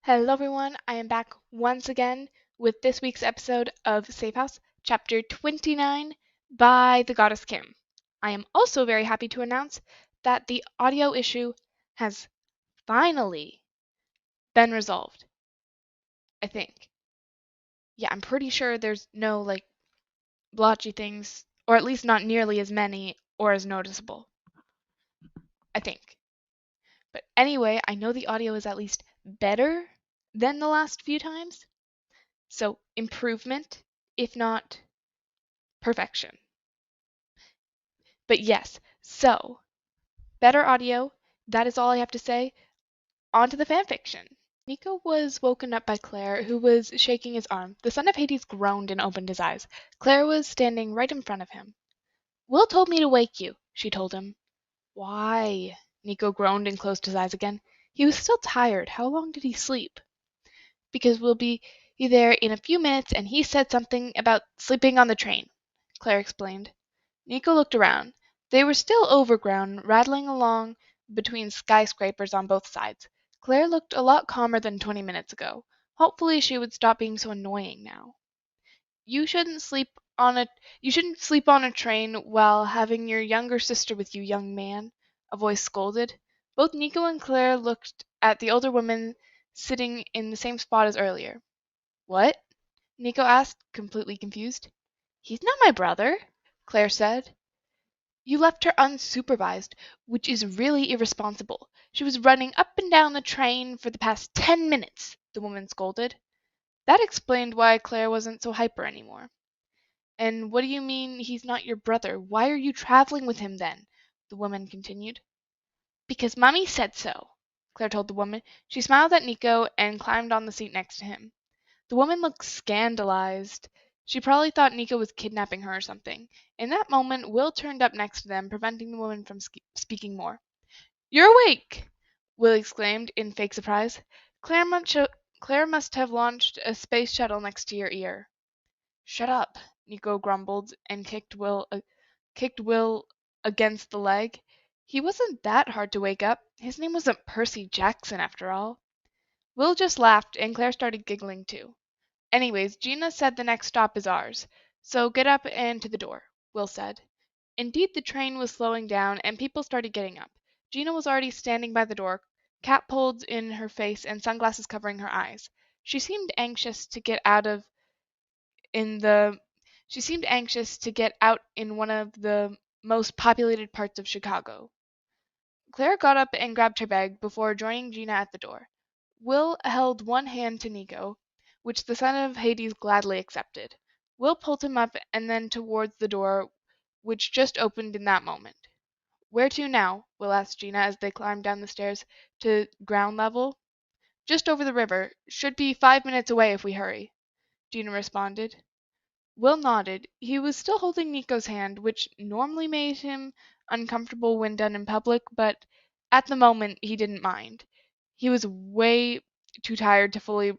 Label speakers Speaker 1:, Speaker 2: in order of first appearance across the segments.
Speaker 1: Hello everyone, I am back once again with this week's episode of Safe House, Chapter 29 by the Goddess Kim. I am also very happy to announce that the audio issue has finally been resolved, I think. Yeah, I'm pretty sure there's no blotchy things, or at least not nearly as many or as noticeable, I think. But anyway, I know the audio is at least better than the last few times, so improvement, if not perfection. But yes, so better audio. That is all I have to say. On to the fanfiction. Nico was woken up by Claire, who was shaking his arm. The son of Hades groaned and opened his eyes. Claire was standing right in front of him. Will told me to wake you, she told him. Why? Nico groaned and closed his eyes again. He was still tired. How long did he sleep? Because we'll be there in a few minutes, and he said something about sleeping on the train, Claire explained. Nico looked around. They were still overground, rattling along between skyscrapers on both sides. Claire looked a lot calmer than 20 minutes ago. Hopefully she would stop being so annoying now. You shouldn't sleep on a you shouldn't sleep on a train while having your younger sister with you, young man, a voice scolded. Both Nico and Claire looked at the older woman sitting in the same spot as earlier. What? Nico asked, completely confused. He's not my brother, Claire said. You left her unsupervised, which is really irresponsible. She was running up and down the train for the past 10 minutes, the woman scolded. That explained why Claire wasn't so hyper anymore. And what do you mean he's not your brother? Why are you traveling with him then? The woman continued. Because Mummy said so, Claire told the woman. She smiled at Nico and climbed on the seat next to him. The woman looked scandalized. She probably thought Nico was kidnapping her or something. In that moment, Will turned up next to them, preventing the woman from speaking more. You're awake! Will exclaimed in fake surprise. Claire must have launched a space shuttle next to your ear. Shut up, Nico grumbled and kicked Will against the leg. He wasn't that hard to wake up. His name wasn't Percy Jackson, after all. Will just laughed, and Claire started giggling too. Anyways, Gina said the next stop is ours, so get up and to the door, Will said. Indeed, the train was slowing down, and people started getting up. Gina was already standing by the door, cap pulled in her face and sunglasses covering her eyes. She seemed anxious to get out in the she seemed anxious to get out in one of the most populated parts of Chicago. Claire got up and grabbed her bag before joining Gina at the door. Will held one hand to Nico, which the son of Hades gladly accepted. Will pulled him up and then towards the door, which just opened in that moment. Where to now? Will asked Gina as they climbed down the stairs to ground level. Just over the river. Should be 5 minutes away if we hurry, Gina responded. Will nodded. He was still holding Nico's hand, which normally made him uncomfortable when done in public, but at the moment he didn't mind. He was way too tired to fully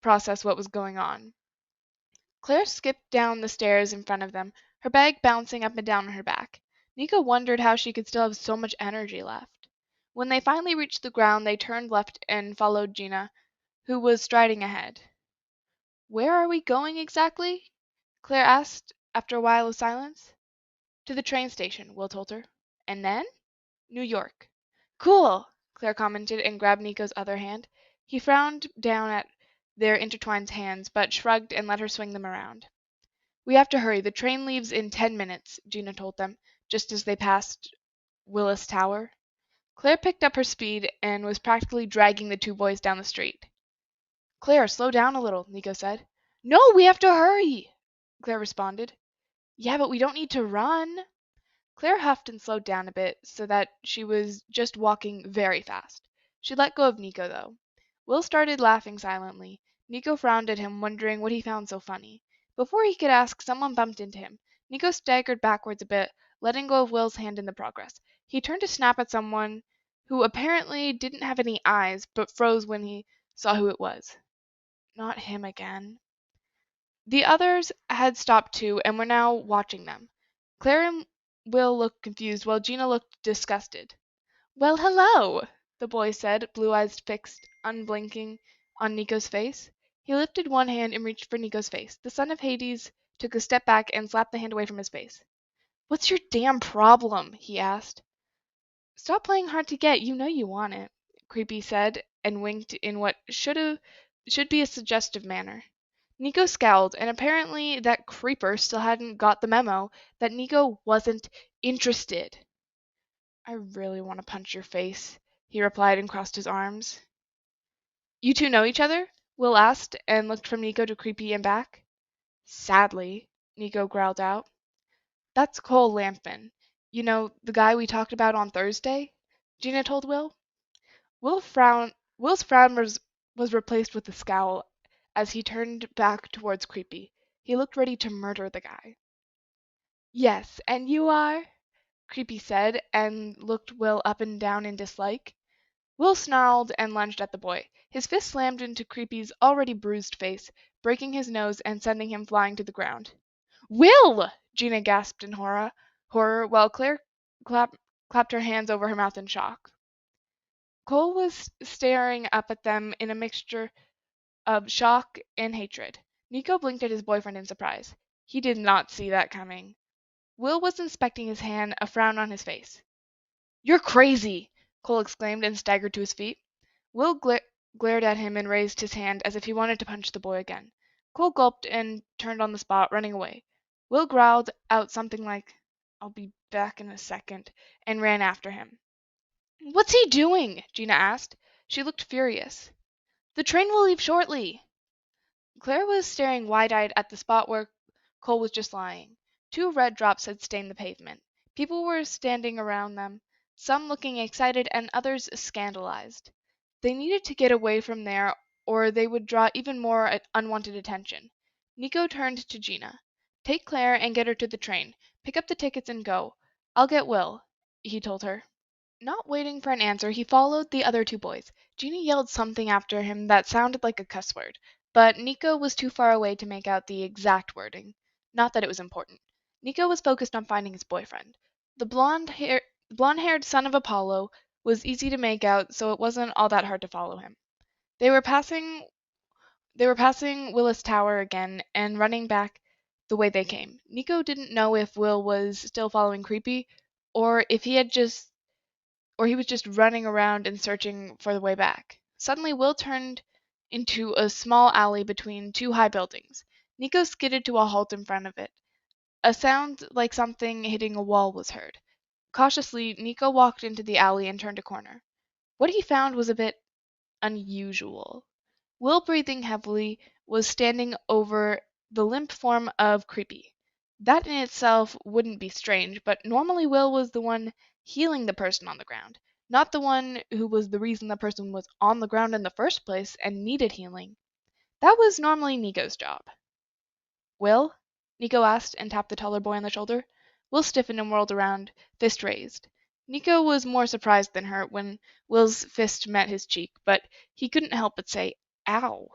Speaker 1: process what was going on. Claire skipped down the stairs in front of them, her bag bouncing up and down on her back. Nico wondered how she could still have so much energy left. When they finally reached the ground, they turned left and followed Gina, who was striding ahead. Where are we going exactly? Claire asked after a while of silence. To the train station, Will told her. And then? New York. Cool, Claire commented and grabbed Nico's other hand. He frowned down at their intertwined hands, but shrugged and let her swing them around. We have to hurry. The train leaves in 10 minutes, Gina told them, just as they passed Willis Tower. Claire picked up her speed and was practically dragging the two boys down the street. Claire, slow down a little, Nico said. No, we have to hurry, Claire responded. Yeah, but we don't need to run. Claire huffed and slowed down a bit so that she was just walking very fast. She let go of Nico, though. Will started laughing silently. Nico frowned at him, wondering what he found so funny. Before he could ask, someone bumped into him. Nico staggered backwards a bit, letting go of Will's hand in the progress. He turned to snap at someone who apparently didn't have any eyes, but froze when he saw who it was. Not him again. The others had stopped too and were now watching them. Claire and Will looked confused while Gina looked disgusted. Well, hello, the boy said, blue eyes fixed, unblinking, on Nico's face. He lifted one hand and reached for Nico's face. The son of Hades took a step back and slapped the hand away from his face. "What's your damn problem?" he asked. "Stop playing hard to get. You know you want it," Creepy said, and winked in what should be a suggestive manner. Nico scowled, and apparently that creeper still hadn't got the memo that Nico wasn't interested. "I really want to punch your face," he replied and crossed his arms. "You two know each other?" Will asked, and looked from Nico to Creepy and back. "Sadly," Nico growled out. "That's Cole Lampman. You know, the guy we talked about on Thursday?" Gina told Will. Will's frown was replaced with a scowl as he turned back towards Creepy. He looked ready to murder the guy. "Yes, and you are?" Creepy said, and looked Will up and down in dislike. Will snarled and lunged at the boy. His fist slammed into Creepy's already bruised face, breaking his nose and sending him flying to the ground. "Will!" Gina gasped in horror while Claire clapped her hands over her mouth in shock. Cole was staring up at them in a mixture of shock and hatred. Nico blinked at his boyfriend in surprise. He did not see that coming. Will was inspecting his hand, a frown on his face. "You're crazy!" Cole exclaimed and staggered to his feet. Will glared at him and raised his hand as if he wanted to punch the boy again. Cole gulped and turned on the spot, running away. Will growled out something like, "I'll be back in a second," and ran after him. "What's he doing?" Gina asked. She looked furious. "The train will leave shortly." Claire was staring wide-eyed at the spot where Cole was just lying. 2 red drops had stained the pavement. People were standing around them, some looking excited and others scandalized. They needed to get away from there or they would draw even more unwanted attention. Nico turned to Gina. "Take Claire and get her to the train. Pick up the tickets and go. I'll get Will," he told her. Not waiting for an answer, he followed the other 2 boys. Gina yelled something after him that sounded like a cuss word, but Nico was too far away to make out the exact wording. Not that it was important. Nico was focused on finding his boyfriend. The blonde-haired son of Apollo was easy to make out, so it wasn't all that hard to follow him. They were passing Willis Tower again and running back the way they came. Nico didn't know if Will was still following Creepy or if he was just running around and searching for the way back. Suddenly, Will turned into a small alley between 2 high buildings. Nico skidded to a halt in front of it. A sound like something hitting a wall was heard. Cautiously, Nico walked into the alley and turned a corner. What he found was a bit unusual. Will, breathing heavily, was standing over the limp form of Creepy. That in itself wouldn't be strange, but normally Will was the one healing the person on the ground, not the one who was the reason the person was on the ground in the first place and needed healing. That was normally Nico's job. "Will?" Nico asked and tapped the taller boy on the shoulder. Will stiffened and whirled around, fist raised. Nico was more surprised than hurt when Will's fist met his cheek, but he couldn't help but say, "Ow."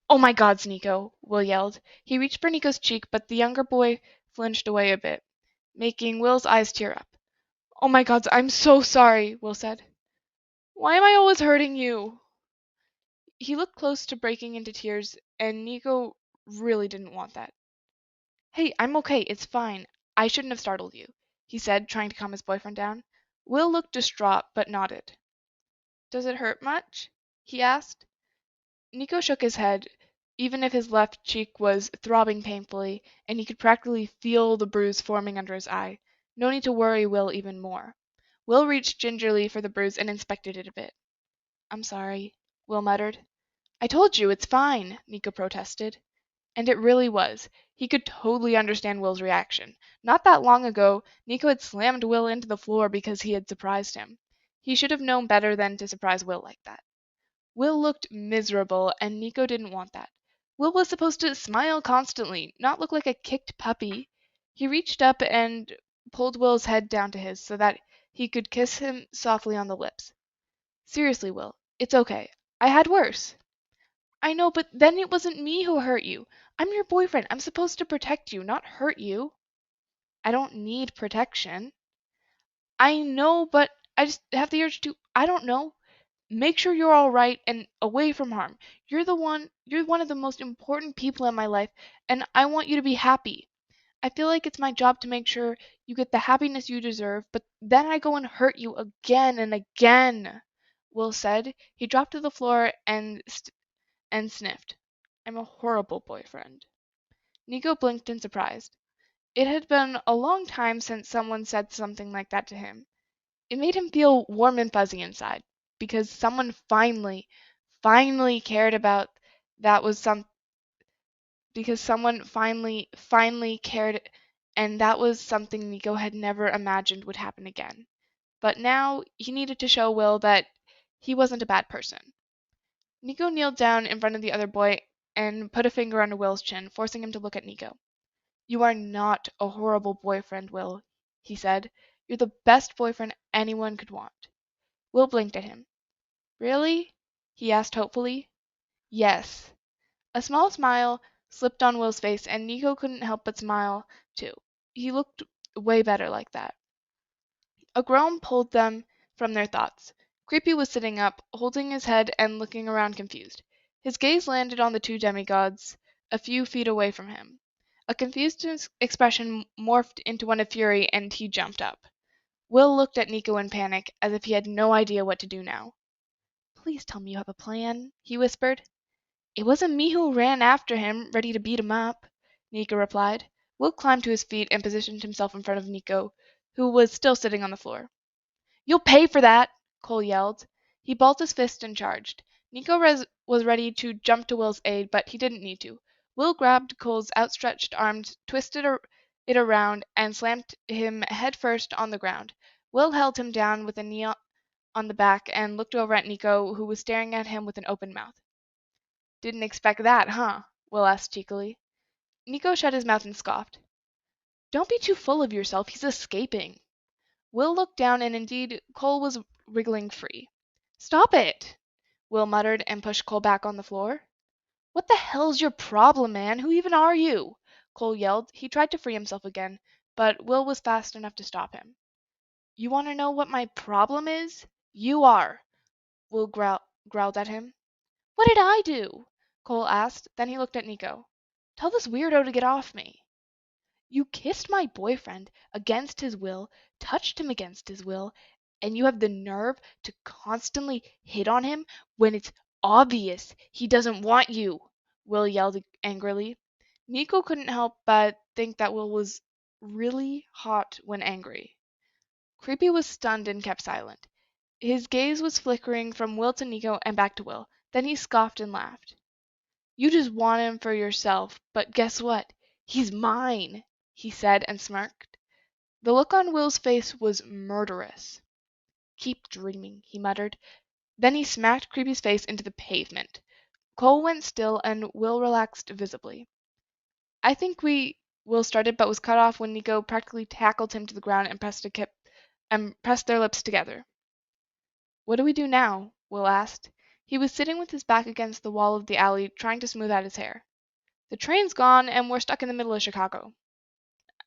Speaker 1: "Oh my gods, Nico!" Will yelled. He reached for Nico's cheek, but the younger boy flinched away a bit, making Will's eyes tear up. "Oh my gods, I'm so sorry," Will said. "Why am I always hurting you?" He looked close to breaking into tears, and Nico really didn't want that. "Hey, I'm okay, it's fine. I shouldn't have startled you," he said, trying to calm his boyfriend down. Will looked distraught, but nodded. "Does it hurt much?" he asked. Nico shook his head, even if his left cheek was throbbing painfully, and he could practically feel the bruise forming under his eye. No need to worry Will even more. Will reached gingerly for the bruise and inspected it a bit. "I'm sorry," Will muttered. "I told you, it's fine," Nico protested. And it really was. He could totally understand Will's reaction. Not that long ago, Nico had slammed Will into the floor because he had surprised him. He should have known better than to surprise Will like that. Will looked miserable, and Nico didn't want that. Will was supposed to smile constantly, not look like a kicked puppy. He reached up and pulled Will's head down to his so that he could kiss him softly on the lips. "Seriously, Will, it's okay. I had worse." "I know, but then it wasn't me who hurt you. I'm your boyfriend. I'm supposed to protect you, not hurt you." "I don't need protection." "I know, but I just have the urge to, I don't know." Make sure you're all right and away from harm. You're one of the most important people in my life, and I want you to be happy. I feel like it's my job to make sure you get the happiness you deserve, but then I go and hurt you again and again, Will said. He dropped to the floor and sniffed. I'm a horrible boyfriend. Nico blinked in surprise. It had been a long time since someone said something like that to him. It made him feel warm and fuzzy inside, because someone finally cared about that was some because someone finally cared, and that was something Nico had never imagined would happen again. But now he needed to show Will that he wasn't a bad person. Nico kneeled down in front of the other boy and put a finger under Will's chin, forcing him to look at Nico. You are not a horrible boyfriend, Will, he said. You're the best boyfriend anyone could want. Will blinked at him. Really? He asked hopefully. Yes. A small smile slipped on Will's face, and Nico couldn't help but smile, too. He looked way better like that. A groan pulled them from their thoughts. Creepy was sitting up, holding his head and looking around confused. His gaze landed on the two demigods a few feet away from him. A confused expression morphed into one of fury, and he jumped up. Will looked at Nico in panic, as if he had no idea what to do now. Please tell me you have a plan, he whispered. It wasn't me who ran after him, ready to beat him up, Nico replied. Will climbed to his feet and positioned himself in front of Nico, who was still sitting on the floor. You'll pay for that, Cole yelled. He balled his fist and charged. Nico was ready to jump to Will's aid, but he didn't need to. Will grabbed Cole's outstretched arms, twisted it around, and slammed him headfirst on the ground. Will held him down with a knee on the back and looked over at Nico, who was staring at him with an open mouth. Didn't expect that, huh? Will asked cheekily. Nico shut his mouth and scoffed. Don't be too full of yourself. He's escaping. Will looked down, and indeed Cole was wriggling free. Stop it! Will muttered and pushed Cole back on the floor. What the hell's your problem, man? Who even are you? Cole yelled. He tried to free himself again, but Will was fast enough to stop him. You want to know what my problem is? You are. Will growled at him. What did I do? Cole asked. Then he looked at Nico. Tell this weirdo to get off me. You kissed my boyfriend against his will, touched him against his will, and you have the nerve to constantly hit on him when it's obvious he doesn't want you, Will yelled angrily. Nico couldn't help but think that Will was really hot when angry. Creepy was stunned and kept silent. His gaze was flickering from Will to Nico and back to Will. Then he scoffed and laughed. You just want him for yourself, but guess what? He's mine, he said and smirked. The look on Will's face was murderous. Keep dreaming, he muttered. Then he smacked Creepy's face into the pavement. Cole went still and Will relaxed visibly. I think Will started but was cut off when Nico practically tackled him to the ground and pressed their lips together. What do we do now? Will asked. He was sitting with his back against the wall of the alley, trying to smooth out his hair. The train's gone, and we're stuck in the middle of Chicago.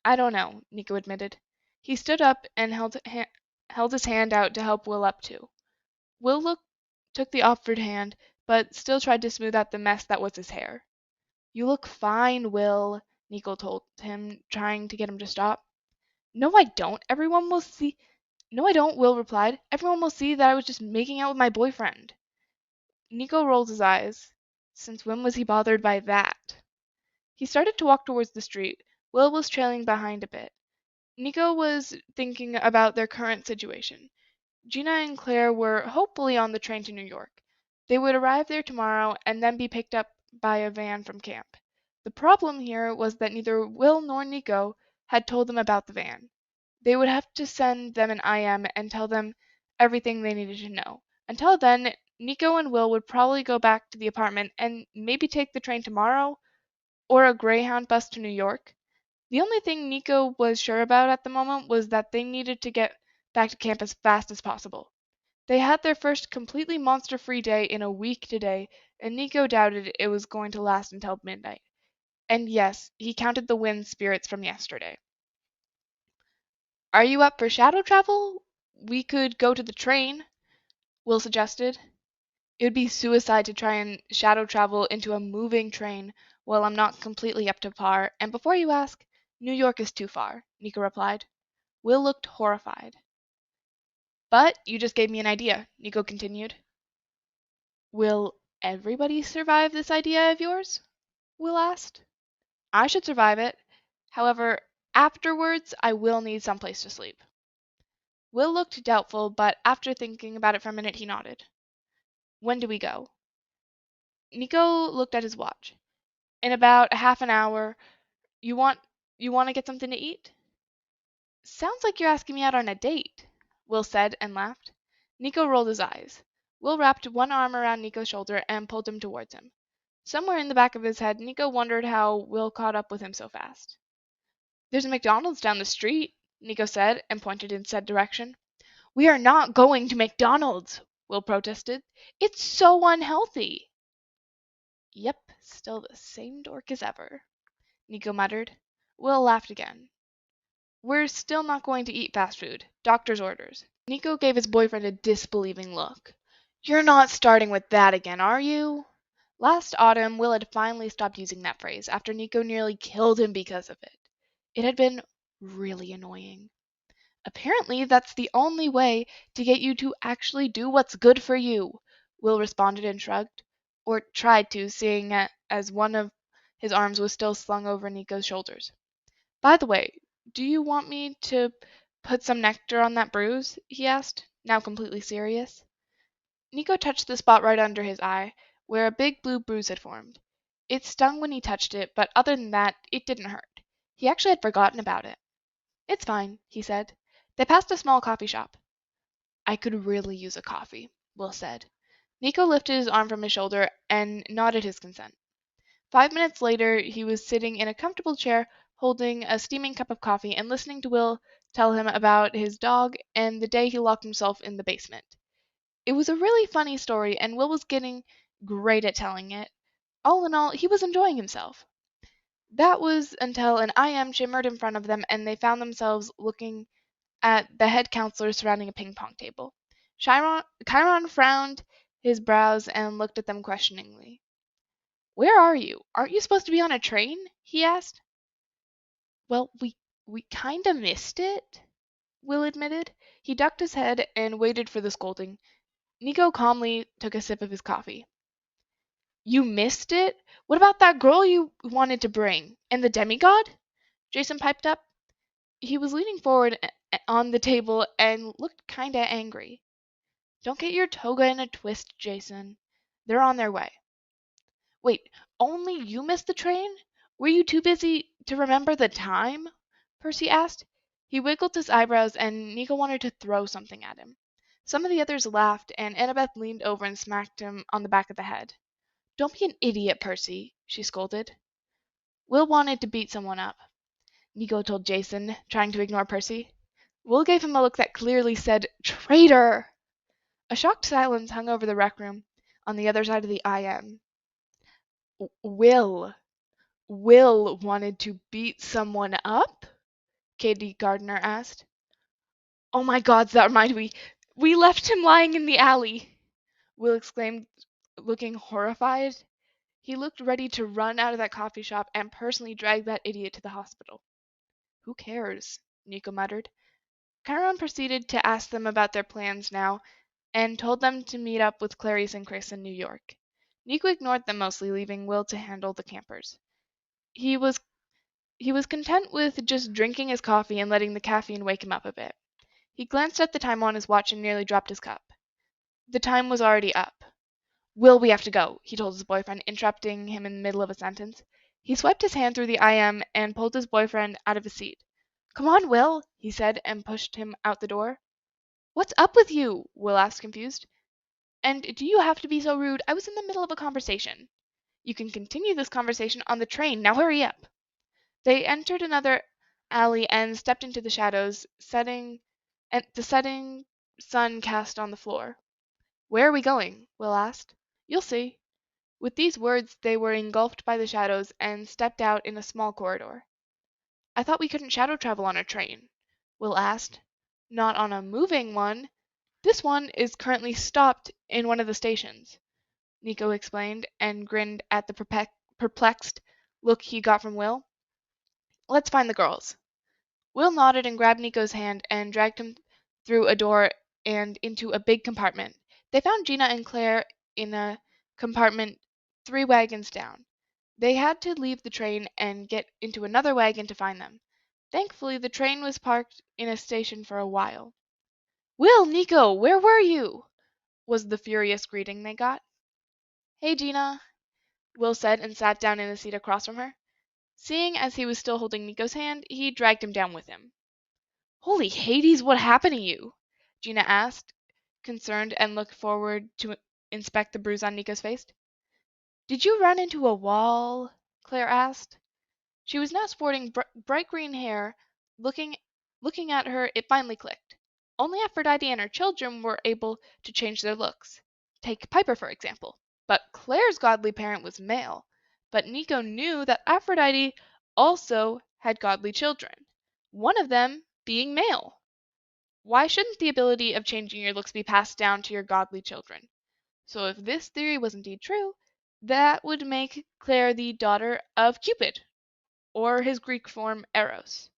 Speaker 1: I don't know, Nico admitted. He stood up and held his hand out to help Will up too. Took the offered hand, but still tried to smooth out the mess that was his hair. You look fine, Will, Nico told him, trying to get him to stop. No, I don't. Everyone will see. No, I don't, Will replied. Everyone will see that I was just making out with my boyfriend. Nico rolled his eyes. Since when was he bothered by that? He started to walk towards the street. Will was trailing behind a bit. Nico was thinking about their current situation. Gina and Claire were hopefully on the train to New York. They would arrive there tomorrow and then be picked up by a van from camp. The problem here was that neither Will nor Nico had told them about the van. They would have to send them an IM and tell them everything they needed to know. Until then, Nico and Will would probably go back to the apartment and maybe take the train tomorrow or a Greyhound bus to New York. The only thing Nico was sure about at the moment was that they needed to get back to camp as fast as possible. They had their first completely monster-free day in a week today, and Nico doubted it was going to last until midnight. And yes, he counted the wind spirits from yesterday. Are you up for shadow travel? We could go to the train, Will suggested. It would be suicide to try and shadow travel into a moving train while I'm not completely up to par, and before you ask, New York is too far, Nico replied. Will looked horrified. But you just gave me an idea, Nico continued. Will everybody survive this idea of yours? Will asked. I should survive it. However, afterwards, I will need some place to sleep. Will looked doubtful, but after thinking about it for a minute, he nodded. When do we go? Nico looked at his watch. In about half an hour. You want you want to get something to eat? Sounds like you're asking me out on a date, Will said and laughed. Nico rolled his eyes. Will wrapped one arm around Nico's shoulder and pulled him towards him. Somewhere in the back of his head, Nico wondered how Will caught up with him so fast. There's a McDonald's down the street, Nico said and pointed in said direction. We are not going to McDonald's, Will protested. It's so unhealthy. Yep, still the same dork as ever, Nico muttered. Will laughed again. We're still not going to eat fast food. Doctor's orders. Nico gave his boyfriend a disbelieving look. You're not starting with that again, are you? Last autumn, Will had finally stopped using that phrase after Nico nearly killed him because of it. It had been really annoying. Apparently, that's the only way to get you to actually do what's good for you, Will responded and shrugged. Or tried to, seeing as one of his arms was still slung over Nico's shoulders. By the way, do you want me to put some nectar on that bruise? He asked, now completely serious. Nico touched the spot right under his eye, where a big blue bruise had formed. It stung when he touched it, but other than that, it didn't hurt. He actually had forgotten about it. It's fine, he said. They passed a small coffee shop. I could really use a coffee, Will said. Nico lifted his arm from his shoulder and nodded his consent. 5 minutes later, he was sitting in a comfortable chair, holding a steaming cup of coffee and listening to Will tell him about his dog and the day he locked himself in the basement. It was a really funny story, and Will was getting great at telling it. All in all, he was enjoying himself. That was until an IM shimmered in front of them and they found themselves looking at the head counselor surrounding a ping pong table. Chiron frowned his brows and looked at them questioningly. Where are you? Aren't you supposed to be on a train? He asked. Well, we kinda missed it, Will admitted. He ducked his head and waited for the scolding. Nico calmly took a sip of his coffee. You missed it? What about that girl you wanted to bring? And the demigod? Jason piped up. He was leaning forward on the table and looked kinda angry. Don't get your toga in a twist, Jason. They're on their way. Wait, only you missed the train? Were you too busy to remember the time? Percy asked. He wiggled his eyebrows and Nico wanted to throw something at him. Some of the others laughed and Annabeth leaned over and smacked him on the back of the head. Don't be an idiot, Percy, she scolded. Will wanted to beat someone up, Nico told Jason, trying to ignore Percy. Will gave him a look that clearly said, Traitor! A shocked silence hung over the rec room on the other side of the IM. Will wanted to beat someone up? Katie Gardner asked. Oh my gods, that reminded me. We left him lying in the alley, Will exclaimed, looking horrified. He looked ready to run out of that coffee shop and personally drag that idiot to the hospital. Who cares? Nico muttered. Chiron proceeded to ask them about their plans now and told them to meet up with Clarice and Chris in New York. Nico ignored them mostly, leaving Will to handle the campers. He was content with just drinking his coffee and letting the caffeine wake him up a bit. He glanced at the time on his watch and nearly dropped his cup. The time was already up. Will, we have to go, he told his boyfriend, interrupting him in the middle of a sentence. He swiped his hand through the IM and pulled his boyfriend out of his seat. Come on, Will, he said and pushed him out the door. What's up with you? Will asked, confused. And do you have to be so rude? I was in the middle of a conversation. You can continue this conversation on the train. Now hurry up. They entered another alley and stepped into the shadows, the setting sun cast on the floor. Where are we going? Will asked. You'll see. With these words, they were engulfed by the shadows and stepped out in a small corridor. I thought we couldn't shadow travel on a train, Will asked. Not on a moving one. This one is currently stopped in one of the stations. Nico explained, and grinned at the perplexed look he got from Will. Let's find the girls. Will nodded and grabbed Nico's hand and dragged him through a door and into a big compartment. They found Gina and Claire in a compartment 3 wagons down. They had to leave the train and get into another wagon to find them. Thankfully, the train was parked in a station for a while. Will, Nico, where were you? Was the furious greeting they got. Hey, Gina, Will said and sat down in the seat across from her. Seeing as he was still holding Nico's hand, he dragged him down with him. Holy Hades, what happened to you? Gina asked, concerned, and looked forward to inspect the bruise on Nico's face. Did you run into a wall? Claire asked. She was now sporting bright green hair. Looking at her, it finally clicked. Only Aphrodite and her children were able to change their looks. Take Piper, for example. But Claire's godly parent was male. But Nico knew that Aphrodite also had godly children, one of them being male. Why shouldn't the ability of changing your looks be passed down to your godly children? So if this theory was indeed true, that would make Claire the daughter of Cupid, or his Greek form Eros,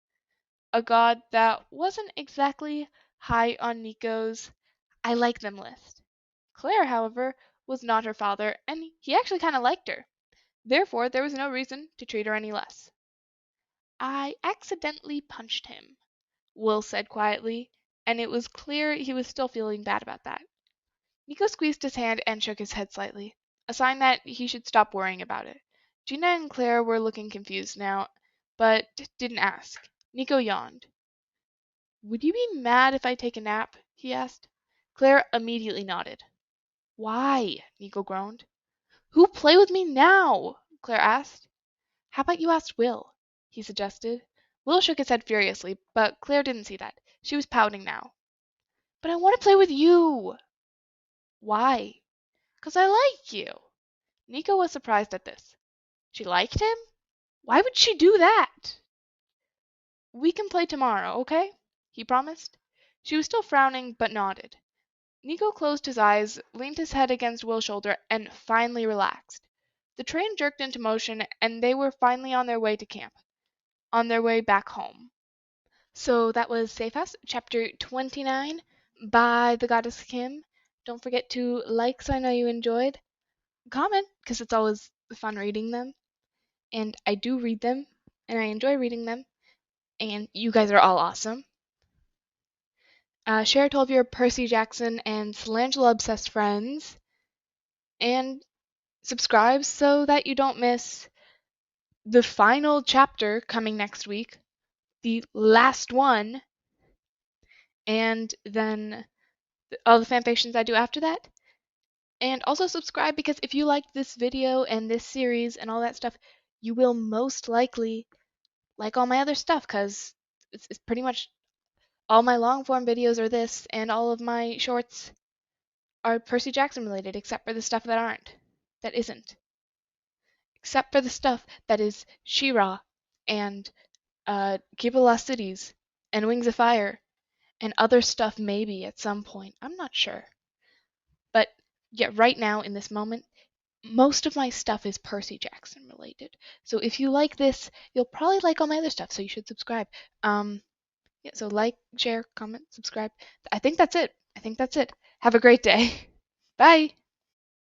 Speaker 1: a god that wasn't exactly high on Nico's I like them list. Claire, however, was not her father, and he actually kind of liked her. Therefore, there was no reason to treat her any less. I accidentally punched him, Will said quietly, and it was clear he was still feeling bad about that. Nico squeezed his hand and shook his head slightly, a sign that he should stop worrying about it. Gina and Claire were looking confused now, but didn't ask. Nico yawned. Would you be mad if I take a nap? He asked. Claire immediately nodded. Why? Nico groaned. Who'll play with me now? Claire asked. How about you ask Will? He suggested. Will shook his head furiously, but Claire didn't see that. She was pouting now. But I want to play with you. Why? 'Cause I like you. Nico was surprised at this. She liked him? Why would she do that? We can play tomorrow, okay? He promised. She was still frowning, but nodded. Nico closed his eyes, leaned his head against Will's shoulder, and finally relaxed. The train jerked into motion, and they were finally on their way to camp, on their way back home. So that was Safe House, chapter 29 by the Goddess Kim. Don't forget to like so I know you enjoyed. Comment, because it's always fun reading them. And I do read them, and I enjoy reading them. And you guys are all awesome. Share to all of your Percy Jackson and Solangela obsessed friends. And subscribe so that you don't miss the final chapter coming next week, the last one, and then all the fanfictions I do after that. And also subscribe because if you liked this video and this series and all that stuff, you will most likely like all my other stuff because it's pretty much all my long form videos are this, and all of my shorts are Percy Jackson related, except for the stuff that isn't. Except for the stuff that is She-Ra and Keeper of the Lost Cities and Wings of Fire and other stuff maybe at some point. I'm not sure. But yeah, right now in this moment, most of my stuff is Percy Jackson related. So if you like this, you'll probably like all my other stuff, so you should subscribe. Yeah, so like, share, comment, subscribe. I think that's it. Have a great day. Bye.